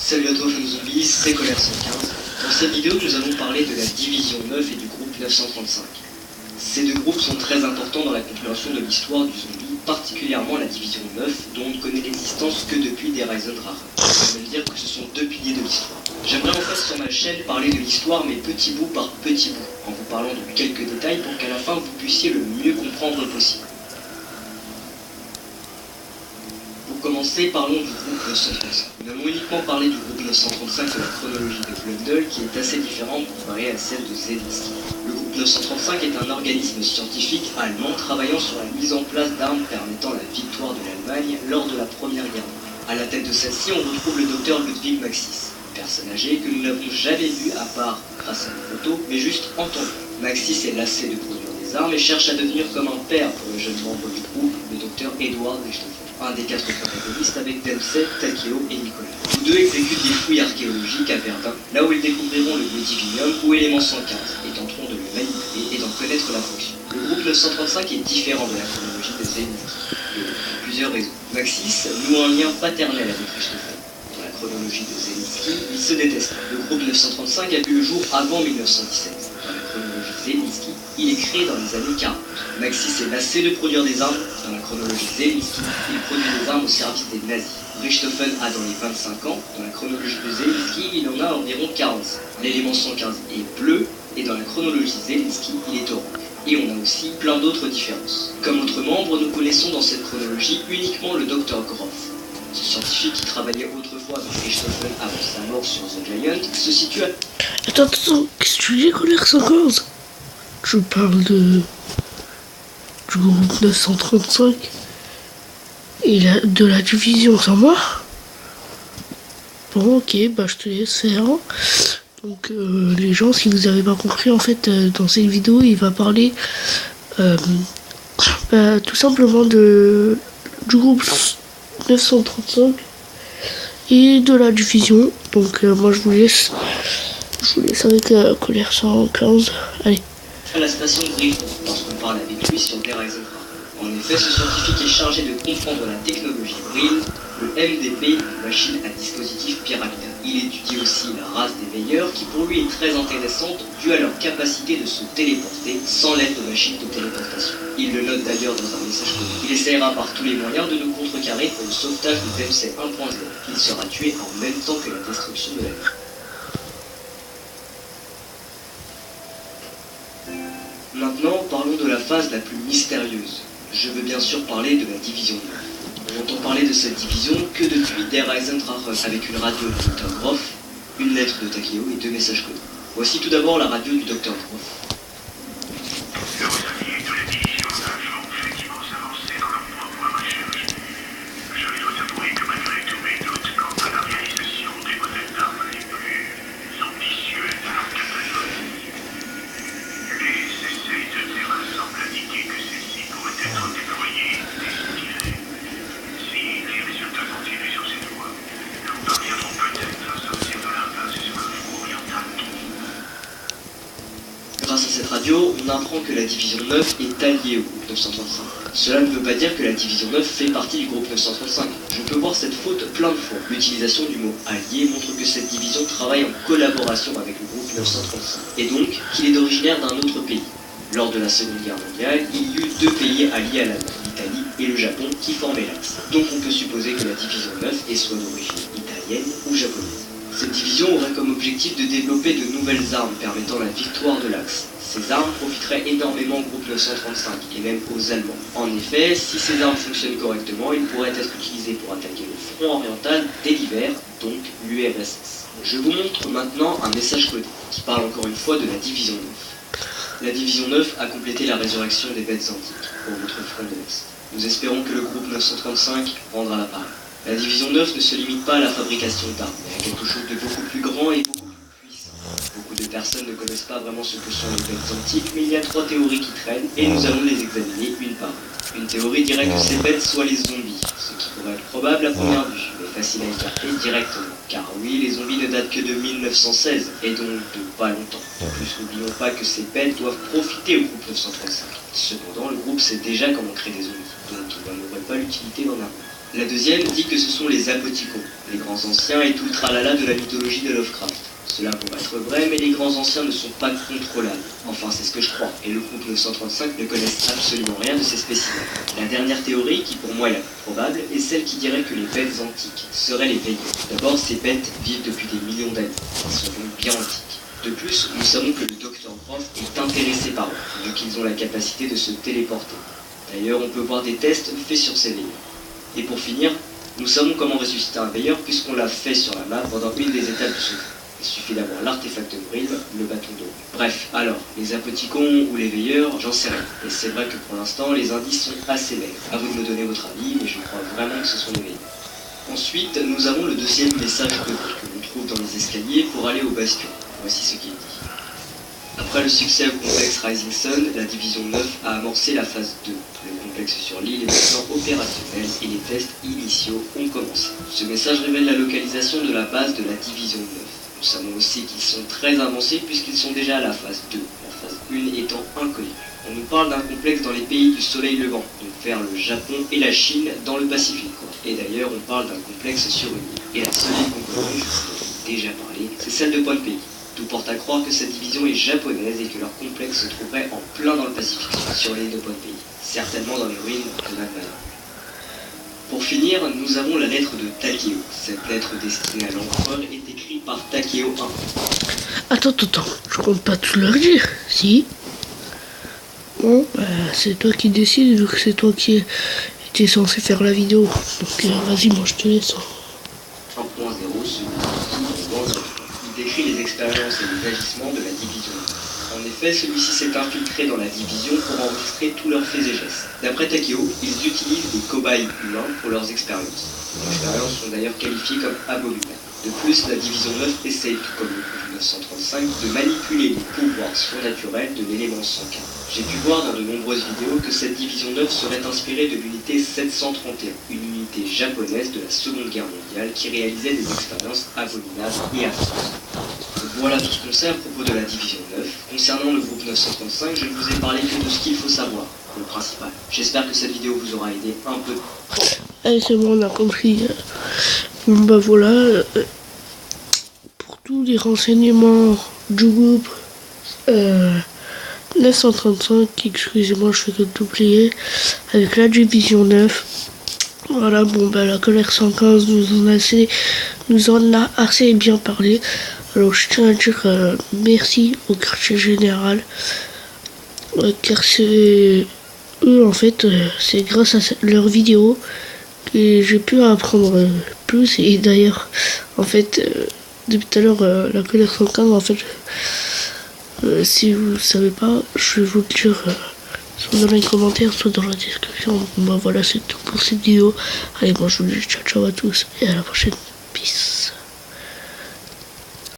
Salut à toi Fun Zombies, c'est Colère 115. Dans cette vidéo, nous allons parler de la Division 9 et du groupe 935. Ces deux groupes sont très importants dans la compréhension de l'histoire du zombie, particulièrement la Division 9, dont on ne connaît l'existence que depuis des Rise and Rare. Ça veut dire que ce sont deux piliers de l'histoire. J'aimerais en fait sur ma chaîne parler de l'histoire, mais petit bout par petit bout, en vous parlant de quelques détails pour qu'à la fin vous puissiez le mieux comprendre possible. Pour commencer, parlons du groupe 935. Nous allons uniquement parler du groupe 935 de la chronologie de Blundell, qui est assez différente comparée à celle de Zelensky. Le groupe 935 est un organisme scientifique allemand travaillant sur la mise en place d'armes permettant la victoire de l'Allemagne lors de la Première Guerre mondiale. À la tête de celle-ci, on retrouve le docteur Ludwig Maxis, une personne âgée que nous n'avons jamais vue à part grâce à une photo, mais juste entendue. Maxis est lassé de produire des armes et cherche à devenir comme un père pour le jeune membre du groupe, le docteur Edward Richthofen, un des 4 protagonistes avec Dempsey, Takeo et Nicolas. Tous deux exécutent des fouilles archéologiques à Verdun, là où ils découvriront le Medivinium ou élément 115, et tenteront de le manipuler et d'en connaître la fonction. Le groupe 935 est différent de la chronologie de Zelensky, pour plusieurs raisons. Maxis noue un lien paternel avec Richthofen. Dans la chronologie de Zelensky, ils se détestent. Le groupe 935 a vu le jour avant 1917. Dans la chronologie de Zelensky, il est créé dans les années 40. Maxis est lassé de produire des armes. Dans la chronologie de Zelensky, il produit des armes au service des nazis. Richthofen a dans les 25 ans. Dans la chronologie de Zelensky, il en a environ 45. L'élément 115 est bleu, et dans la chronologie de Zelensky, il est orange. Et on a aussi plein d'autres différences. Comme autres membres, nous connaissons dans cette chronologie uniquement le Dr Groff. Ce scientifique qui travaillait autrefois avec Richthofen avant sa mort sur The Giant se situe à... Attends, qu'est-ce que tu dis, Colère 115? Je parle du groupe 935 et de la division, ça va? Bon, ok, bah je te laisse faire. Donc les gens, si vous n'avez pas compris, en fait, dans cette vidéo, il va parler tout simplement du groupe 935 et de la division. Donc moi je vous laisse avec Colère 115. Allez. À la station de Griffon, lorsqu'on parle avec lui sur des Rise and Rare. En effet, ce scientifique est chargé de comprendre la technologie Brill, le MDP, une machine à dispositif pyramidal. Il étudie aussi la race des veilleurs, qui pour lui est très intéressante, due à leur capacité de se téléporter sans l'aide de machines de téléportation. Il le note d'ailleurs dans un message codé. Il essaiera par tous les moyens de nous contrecarrer au sauvetage de Dempsey 1.0. Il sera tué en même temps que la destruction de la Terre. Maintenant, parlons de la phase la plus mystérieuse. Je veux bien sûr parler de la Division 9. On entend parler de cette division que depuis des Rise and Rare, avec une radio du Dr Groff, une lettre de Takeo et 2 messages codés. Voici tout d'abord la radio du Dr Groff. Grâce à cette radio, on apprend que la Division 9 est alliée au groupe 935. Cela ne veut pas dire que la Division 9 fait partie du groupe 935. Je peux voir cette faute plein de fois. L'utilisation du mot allié montre que cette division travaille en collaboration avec le groupe 935, et donc qu'il est originaire d'un autre pays. Lors de la Seconde Guerre mondiale, il y eut 2 pays alliés à l'Allemagne, l'Italie et le Japon, qui formaient l'Axe. Donc on peut supposer que la Division 9 est soit d'origine italienne ou japonaise. Cette division aurait comme objectif de développer de nouvelles armes permettant la victoire de l'Axe. Ces armes profiteraient énormément au groupe 935 et même aux Allemands. En effet, si ces armes fonctionnent correctement, ils pourraient être utilisés pour attaquer le front oriental dès l'hiver, donc l'URSS. Je vous montre maintenant un message codé qui parle encore une fois de la Division 9. La Division 9 a complété la résurrection des bêtes antiques pour votre front de l'Est. Nous espérons que le groupe 935 rendra l'appareil. La Division 9 ne se limite pas à la fabrication d'armes, mais à quelque chose de beaucoup plus grand et beaucoup plus puissant. Beaucoup de personnes ne connaissent pas vraiment ce que sont les bêtes antiques, mais il y a 3 théories qui traînent et nous allons les examiner une par une. Une théorie dirait que ces bêtes soient les zombies, ce qui pourrait être probable à première vue, mais facile à écarter directement. Car oui, les zombies ne datent que de 1916, et donc de pas longtemps. En plus, n'oublions pas que ces bêtes doivent profiter au groupe 935. Cependant, le groupe sait déjà comment créer des zombies, donc il n'en aurait pas l'utilité d'en avoir. La deuxième dit que ce sont les Apoticons, les grands anciens et tout le tralala de la mythologie de Lovecraft. Cela pourrait être vrai, mais les grands anciens ne sont pas contrôlables. Enfin, c'est ce que je crois, et le groupe 935 ne connaissent absolument rien de ces spécimens. La dernière théorie, qui pour moi est la plus probable, est celle qui dirait que les bêtes antiques seraient les veilleurs. D'abord, ces bêtes vivent depuis des millions d'années, elles sont donc bien antiques. De plus, nous savons que le Dr Groff est intéressé par eux, vu qu'ils ont la capacité de se téléporter. D'ailleurs, on peut voir des tests faits sur ces veilleurs. Et pour finir, nous savons comment ressusciter un veilleur puisqu'on l'a fait sur la map pendant une des étapes du secret. Il suffit d'avoir l'artefact de Brill, le bâton d'eau. Bref, alors, les Apoticons ou les veilleurs, j'en sais rien. Et c'est vrai que pour l'instant, les indices sont assez maigres. À vous de me donner votre avis, mais je crois vraiment que ce sont les veilleurs. Ensuite, nous avons le deuxième message que l'on trouve dans les escaliers pour aller au bastion. Voici ce qui est dit. Après le succès au complexe Rising Sun, la division 9 a amorcé la phase 2. Le complexe sur l'île est maintenant opérationnel et les tests initiaux ont commencé. Ce message révèle la localisation de la base de la division 9. Nous savons aussi qu'ils sont très avancés puisqu'ils sont déjà à la phase 2, la phase 1 étant inconnue. On nous parle d'un complexe dans les pays du soleil levant, donc vers le Japon et la Chine dans le Pacifique. Et d'ailleurs, on parle d'un complexe sur une île. Et la seule île qu'on connaît, je vous en ai déjà parlé, c'est celle de Point Pays. Tout porte à croire que cette division est japonaise et que leur complexe se trouverait en plein dans le Pacifique, sur l'île de Point Pays, certainement dans les ruines de Nagano. Pour finir, nous avons la lettre de Takeo. Cette lettre destinée à l'empereur est écrite par Takeo 1. Attends, je compte pas tout leur dire, si? Bon, c'est toi qui décides, vu que c'est toi qui étais censé faire la vidéo. Donc vas-y, moi je te laisse. 1.0, il décrit les expériences et les agissements de la division. En effet, celui-ci s'est infiltré dans la division pour enregistrer tous leurs faits et gestes. D'après Takeo, ils utilisent des cobayes humains pour leurs expériences. Les expériences sont d'ailleurs qualifiées comme abominables. De plus, la division 9 essaye, tout comme le groupe 935, de manipuler les pouvoirs surnaturels de l'élément 115. J'ai pu voir dans de nombreuses vidéos que cette division 9 serait inspirée de l'unité 731, une unité japonaise de la Seconde Guerre mondiale qui réalisait des expériences abominables et affreuses. Voilà tout ce qu'on sait à propos de la division 9. Concernant le groupe 935, je ne vous ai parlé que de ce qu'il faut savoir, le principal. J'espère que cette vidéo vous aura aidé un peu. Allez, c'est bon, on a compris. Bon, bah voilà. Pour tous les renseignements du groupe 935, excusez-moi, je fais que doublier, avec la division 9. Voilà, bon, bah la colère 115 nous en a assez bien parlé. Alors je tiens à dire merci au quartier général, car c'est eux en fait, c'est grâce à leurs vidéos que j'ai pu apprendre plus. Et d'ailleurs, en fait, depuis tout à l'heure, la colère 115, en fait, si vous ne savez pas, je vais vous le dire soit dans les commentaires, soit dans la description. Bon, bah voilà, c'est tout pour cette vidéo. Allez, moi je vous dis ciao ciao à tous et à la prochaine. Peace.